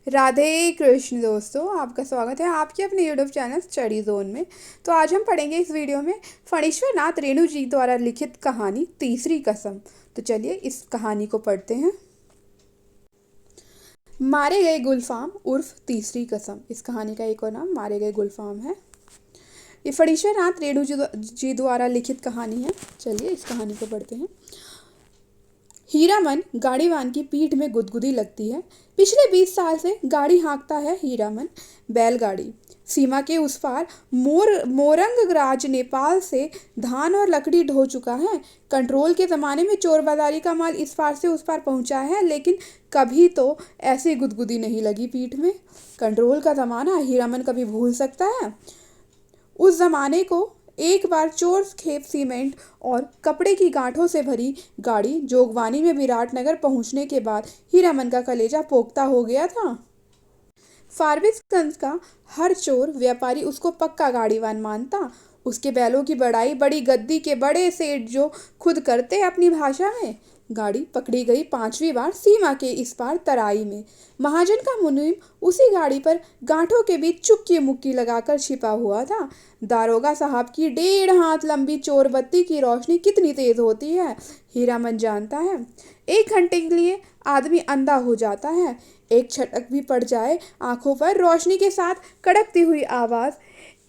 राधे कृष्ण दोस्तों, आपका स्वागत है आपके अपने यूट्यूब चैनल स्टडी जोन में। तो आज हम पढ़ेंगे इस वीडियो में फणीश्वर नाथ रेणु जी द्वारा लिखित कहानी तीसरी कसम। तो चलिए इस कहानी को पढ़ते हैं। मारे गए गुलफाम उर्फ तीसरी कसम, इस कहानी का एक और नाम मारे गए गुलफाम है। ये फणीश्वर नाथ रेणु जी द्वारा लिखित कहानी है। चलिए इस कहानी को पढ़ते हैं। हीरामन गाड़ीवान की पीठ में गुदगुदी लगती है। पिछले 20 साल से गाड़ी हाँकता है हीरामन, बैलगाड़ी। सीमा के उस पार मोरंग राज नेपाल से धान और लकड़ी ढो चुका है। कंट्रोल के ज़माने में चोर बाजारी का माल इस पार से उस पार पहुंचा है, लेकिन कभी तो ऐसी गुदगुदी नहीं लगी पीठ में। कंट्रोल का ज़माना हीरामन कभी भूल सकता है? उस ज़माने को एक बार चोर खेप सीमेंट और कपड़े की गांठों से भरी गाड़ी जोगवानी में विराटनगर पहुंचने के बाद हीरामन का कलेजा पोख्ता हो गया था। फारबिसगंज का हर चोर व्यापारी उसको पक्का गाड़ीवान मानता। उसके बैलों की बड़ाई बड़ी गद्दी के बड़े सेठ जो खुद करते अपनी भाषा में। गाड़ी पकड़ी गई 5वीं बार सीमा के इस पार तराई में। महाजन का मुनीम उसी गाड़ी पर गांठों के बीच चुक्की मुक्की लगाकर छिपा हुआ था। दारोगा साहब की 1.5 हाथ लंबी चोरबत्ती की रोशनी कितनी तेज होती है हीरामन जानता है। 1 घंटे के लिए आदमी अंधा हो जाता है। एक छटक भी पड़ जाए आंखों पर, रोशनी के साथ कड़कती हुई आवाज,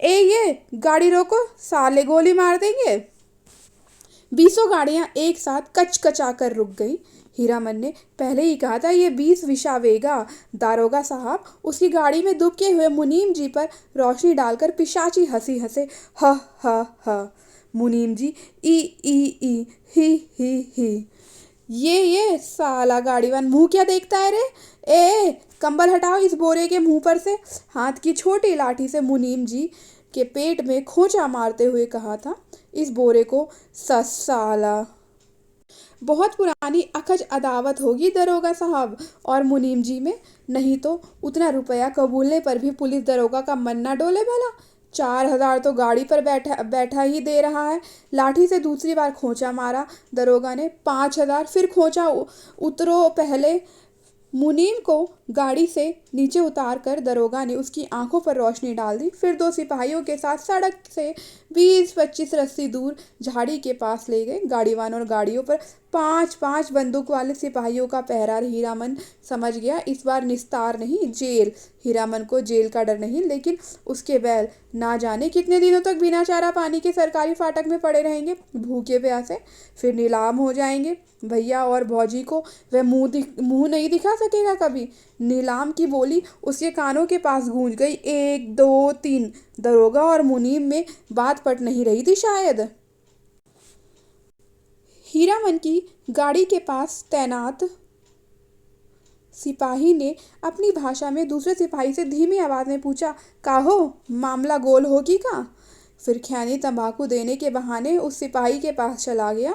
ये गाड़ी रोको, साले गोली मार देंगे। 20 गाड़ियां एक साथ कच कचा कर रुक गई। हीरामन ने पहले ही कहा था ये 20 विशावेगा। दारोगा साहब उसकी गाड़ी में दुबके हुए मुनीम जी पर रोशनी डालकर पिशाची हंसी हंसे। ह ह ह। मुनीम जी ई ई ई ही। ये साला गाड़ीवान मुंह क्या देखता है रे? ए कंबल हटाओ इस बोरे के मुंह पर से। हाथ की छोटी लाठी से मुनीम जी के पेट में खोंचा मारते हुए कहा था, इस बोरे को साला। बहुत पुरानी अकज अदावत होगी दरोगा साहब और मुनीम जी में, नहीं तो उतना रुपया कबूलने पर भी पुलिस दरोगा का मन ना डोले भला। 4,000 तो गाड़ी पर बैठा बैठा ही दे रहा है। लाठी से दूसरी बार खोंचा मारा दरोगा ने। 5,000। फिर खोंचा उतरो पहले। मुनीम को गाड़ी से नीचे उतार कर दरोगा ने उसकी आंखों पर रोशनी डाल दी। फिर 2 सिपाहियों के साथ सड़क से 20-25 रस्सी दूर झाड़ी के पास ले गए। गाड़ीवान और गाड़ियों पर 5-5 बंदूक वाले सिपाहियों का पहरा। हीरामन समझ गया इस बार निस्तार नहीं, जेल। हीरामन को जेल का डर नहीं, लेकिन उसके बैल ना जाने कितने दिनों तक बिना चारा पानी के सरकारी फाटक में पड़े रहेंगे, भूखे प्यासे। फिर नीलाम हो जाएंगे। भैया और भौजी को वह मुंह नहीं दिखा सकेगा कभी। नीलाम की बोली उसके कानों के पास गूंज गई। 1 2 3। दरोगा और मुनीम में बात पट नहीं रही थी शायद। हीरामन की गाड़ी के पास तैनात सिपाही ने अपनी भाषा में दूसरे सिपाही से धीमी आवाज में पूछा, काहो मामला गोल होगी का? फिर खैनी तंबाकू देने के बहाने उस सिपाही के पास चला गया।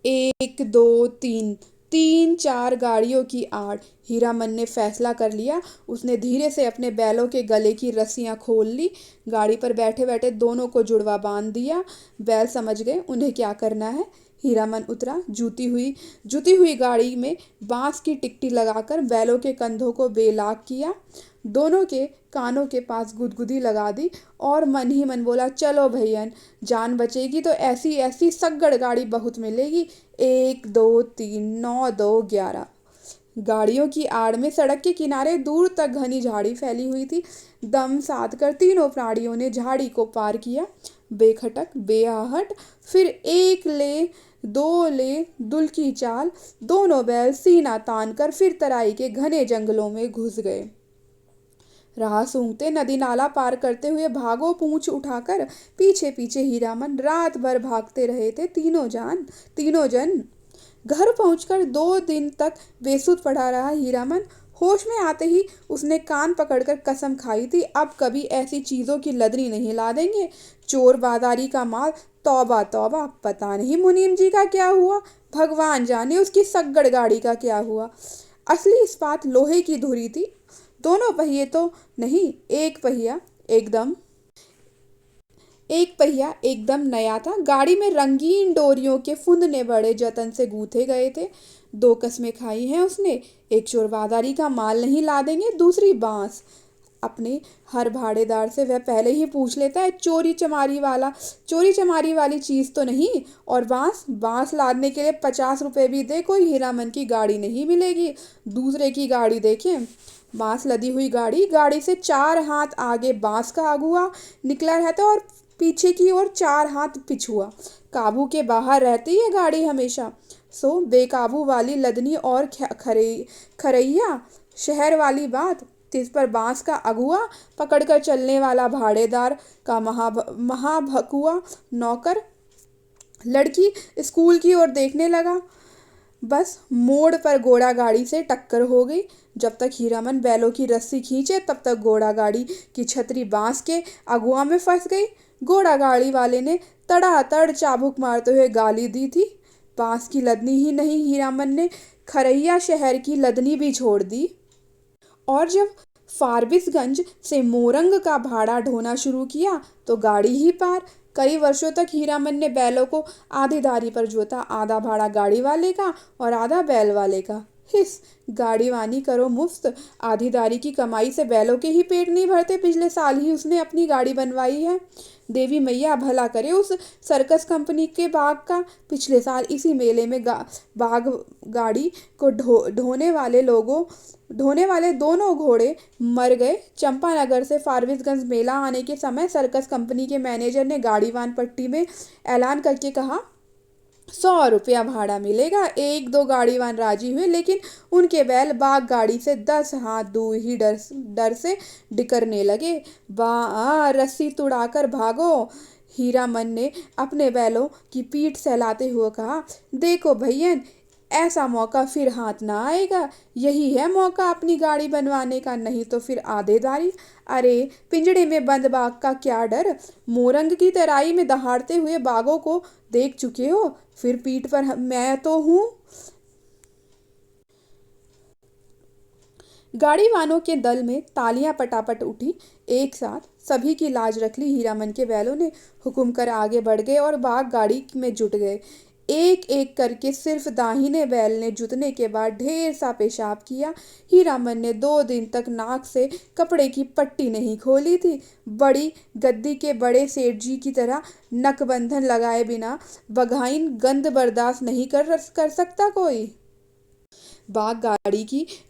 1 2 3। 3-4 गाड़ियों की आड़। हीरामन ने फैसला कर लिया। उसने धीरे से अपने बैलों के गले की रस्सियां खोल ली। गाड़ी पर बैठे बैठे दोनों को जुड़वा बांध दिया। बैल समझ गए उन्हें क्या करना है। हीरामन उतरा। जुती हुई गाड़ी में बांस की टिकटी लगाकर बैलों के कंधों को बेलाक किया। दोनों के कानों के पास गुदगुदी लगा दी और मन ही मन बोला, चलो भैयन, जान बचेगी तो ऐसी ऐसी सग्गड़ गाड़ी बहुत मिलेगी। 1 2 3 9 2 11। गाड़ियों की आड़ में सड़क के किनारे दूर तक घनी झाड़ी फैली हुई थी। दम साध कर तीनों प्राणियों ने झाड़ी को पार किया, बेखटक बेआहट। फिर 1 ले 2 ले दुल की चाल। दोनों बैल सीना तान कर फिर तराई के घने जंगलों में घुस गए। राह सूंघते नदी नाला पार करते हुए भागो पूंछ उठाकर। पीछे पीछे हीरामन रात भर भागते रहे थे तीनों जन। घर पहुंचकर 2 दिन तक बेसुध पड़ा रहा हीरामन। होश में आते ही उसने कान पकड़कर कसम खाई थी, अब कभी ऐसी चीजों की लदरी नहीं ला देंगे। चोर बाजारी का माल, तौबा तौबा। पता नहीं मुनीम जी का क्या हुआ, भगवान जाने उसकी सग्गड़ गाड़ी का क्या हुआ। असली इस्पात लोहे की धुरी थी। दोनों पहिए तो नहीं, एक पहिया। एकदम एक पहिया एकदम नया था। गाड़ी में रंगीन डोरियों के फुंदने बड़े जतन से गूंथे गए थे। दो कस्में खाई हैं उसने, एक चोरबादारी का माल नहीं ला देंगे, दूसरी बांस। अपने हर भाड़ेदार से वह पहले ही पूछ लेता है, चोरी चमारी वाली चीज तो नहीं। और बांस बांस लादने के लिए 50 रुपए भी दे, कोई हीरामन की गाड़ी नहीं मिलेगी। दूसरे की गाड़ी देखें, बांस लदी हुई गाड़ी, गाड़ी से 4 हाथ आगे बांस का अगुआ निकला रहता और पीछे की ओर 4 हाथ पिछुआ। काबू के बाहर रहती है गाड़ी हमेशा। सो बेकाबू वाली लदनी और खरैया शहर वाली बात। तिस पर बांस का अगुआ पकड़कर चलने वाला भाड़ेदार का महाभकुआ नौकर। लड़की स्कूल की ओर देखने लगा। बस मोड़ पर घोड़ा गाड़ी से टक्कर हो गई। जब तक हीरामन बैलों की रस्सी खींचे तब तक घोड़ा गाड़ी की छतरी बांस के अगुआ में फंस गई। घोड़ा गाड़ी वाले ने तड़ातड़ चाबुक मारते हुए गाली दी थी। बांस की लदनी ही नहीं, हीरामन ने खरैया शहर की लदनी भी छोड़ दी। और जब फारबिसगंज से मोरंग का भाड़ा ढोना शुरू किया तो गाड़ी ही पार। कई वर्षों तक हीरामन ने बैलों को आधी दारी पर जोता, आधा भाड़ा गाड़ी वाले का और आधा बैल वाले का। हिस गाड़ी वानी करो मुफ्त, आधी दारी की कमाई से बैलों के ही पेट नहीं भरते। पिछले साल ही उसने अपनी गाड़ी बनवाई है। देवी मैया भला करे उस सर्कस कंपनी के बाघ का। पिछले साल इसी मेले में बाघ गाड़ी को ढोने वाले दोनों घोड़े मर गए। चंपानगर से फारबिसगंज मेला आने के समय सर्कस कंपनी के मैनेजर ने गाड़ीवान पट्टी में ऐलान करके कहा, 100 रुपया भाड़ा मिलेगा। एक दो गाड़ीवान राजी हुए, लेकिन उनके बैल बाघ गाड़ी से 10 हाथ दूर ही डर से डिकरने लगे। रस्सी तुड़ाकर भागो। हीरामन ने अपने बैलों की पीठ सहलाते हुए कहा, देखो भैयन, ऐसा मौका फिर हाथ ना आएगा। यही है मौका अपनी गाड़ी बनवाने का, नहीं तो फिर आधेदारी। अरे पिंजड़े में बंद बाघ का क्या डर। मोरंग की तराई में दहाड़ते हुए बाघों को देख चुके हो, फिर पीठ पर मैं तो हूँ। गाड़ी वालों के दल में तालियां पटापट उठी। एक साथ सभी की लाज रख ली। हीरामन के बैलों ने हुक्म कर आगे बढ़ गए और बाघ गाड़ी में जुट गए। एक एक करके सिर्फ दाहिने बैल ने जुतने के बाद ढेर सा पेशाब किया। हीरामन ने 2 दिन तक नाक से कपड़े की पट्टी नहीं खोली थी। बड़ी गद्दी के बड़े सेठ जी की तरह नकबंधन लगाए बिना बघाइन गंध बर्दाश्त नहीं कर सकता कोई। बाघ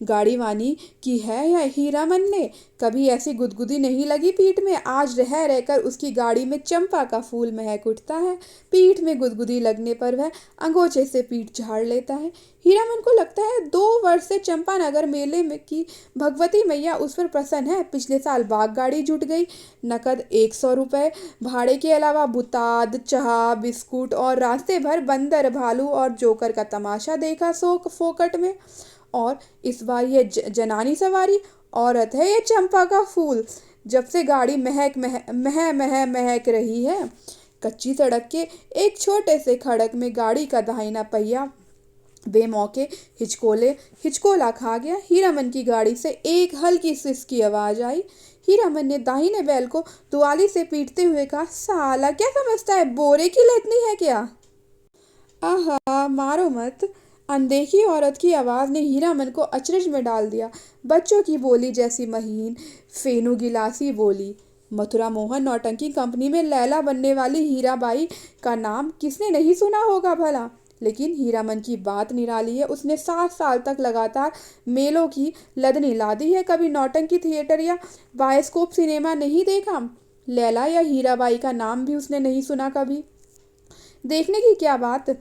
गाड़ीवानी की है या हीरामन ने। कभी ऐसी गुदगुदी नहीं लगी पीठ में। आज रह रहकर उसकी गाड़ी में चंपा का फूल महक उठता है। पीठ में गुदगुदी लगने पर वह अंगोछे से पीठ झाड़ लेता है। हीरामन को लगता है 2 वर्ष से चंपानगर मेले में की भगवती मैया उस पर प्रसन्न है। पिछले साल बाघ गाड़ी जुट गई। नकद 100 रुपए भाड़े के अलावा बुताद, चाह, बिस्कुट और रास्ते भर बंदर, भालू और जोकर का तमाशा देखा फोकट में। और इस बार ये जनानी सवारी औरत है, ये चंपा का फूल। जब से गाड़ी महक रही है। कच्ची सड़क के एक छोटे से खड़क में गाड़ी का दाहिना पहिया बेमौके हिचकोला खा गया। हीरामन की गाड़ी से एक हल्की सिस की आवाज आई। हीरामन ने दाहिने बैल को दुआली से पीटते हुए कहा, साला क्या समझता है, बोरे की लेटनी है क्या? आहा, मारो मत। अनदेखी औरत की आवाज ने हीरामन को अचरज में डाल दिया। बच्चों की बोली जैसी महीन फेनू गिलासी बोली। मथुरा मोहन नौटंकी कंपनी में लैला बनने वाली हीराबाई का नाम किसने नहीं सुना होगा भला। लेकिन हीरामन की बात निराली है। उसने 7 साल तक लगातार मेलों की लदनी लादी है, कभी नौटंकी थिएटर या बायोस्कोप सिनेमा नहीं देखा। लैला या हीराबाई का नाम भी उसने नहीं सुना कभी। देखने की क्या बात।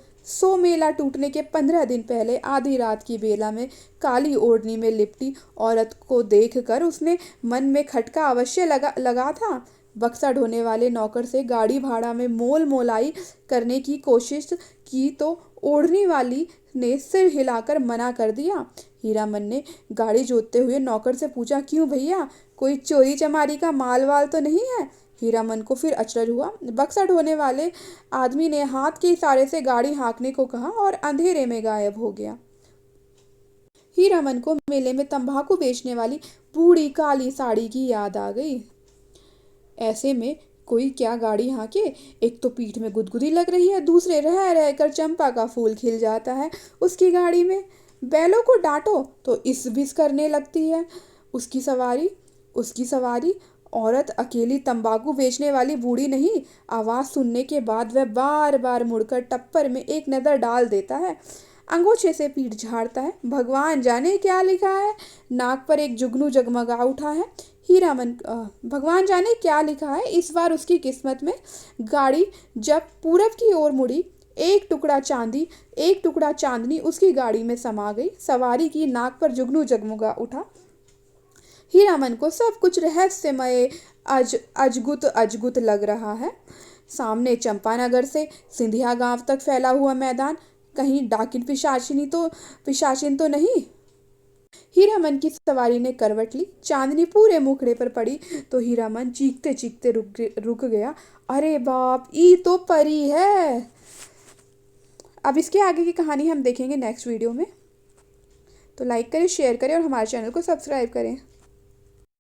मेला टूटने के 15 दिन पहले आधी रात की बेला में काली ओढ़नी में लिपटी औरत को देखकर उसने मन में खटका अवश्य लगा था। बक्सा ढोने वाले नौकर से गाड़ी भाड़ा में मोल मोलाई करने की कोशिश की तो ओढ़नी वाली ने सिर हिलाकर मना कर दिया। हीरामन ने गाड़ी जोतते हुए नौकर से पूछा, क्यों भैया, कोई चोरी चमारी का माल वाल तो नहीं है? हीरामन को फिर अचरज हुआ। बक्सा ढोने वाले आदमी ने हाथ के इशारे से गाड़ी हाँकने को कहा और अंधेरे में गायब हो गया। हीरामन को मेले में तंबाकू बेचने वाली बूढ़ी काली साड़ी की याद आ गई। ऐसे में कोई क्या गाड़ी हाँके। एक तो पीठ में गुदगुदी लग रही है, दूसरे रह रह कर चंपा का फूल खिल जाता है उसकी गाड़ी में। बैलों को डांटो तो इस बिस करने लगती है उसकी सवारी। औरत अकेली तंबाकू बेचने वाली बूढ़ी नहीं। आवाज सुनने के बाद वह बार बार मुड़कर टप्पर में एक नजर डाल देता है, अंगूछे से पीठ झाड़ता है। भगवान जाने क्या लिखा है। नाक पर एक जुगनू जगमगा उठा है। भगवान जाने क्या लिखा है इस बार उसकी किस्मत में। गाड़ी जब पूरब की ओर मुड़ी, एक टुकड़ा चांदनी उसकी गाड़ी में समा गई। सवारी की नाक पर जुगनू जगमगा उठा। हीरामन को सब कुछ रहस्यमय अजगुत अजगुत लग रहा है। सामने चंपानगर से सिंधिया गांव तक फैला हुआ मैदान, कहीं डाकिन पिशाचिन तो नहीं। हीरामन की सवारी ने करवट ली, चांदनी पूरे मुखड़े पर पड़ी तो हीरामन चीखते चीखते रुक गया। अरे बाप, ई तो परी है। अब इसके आगे की कहानी हम देखेंगे नेक्स्ट वीडियो में। तो लाइक करें, शेयर करें और हमारे चैनल को सब्सक्राइब करें।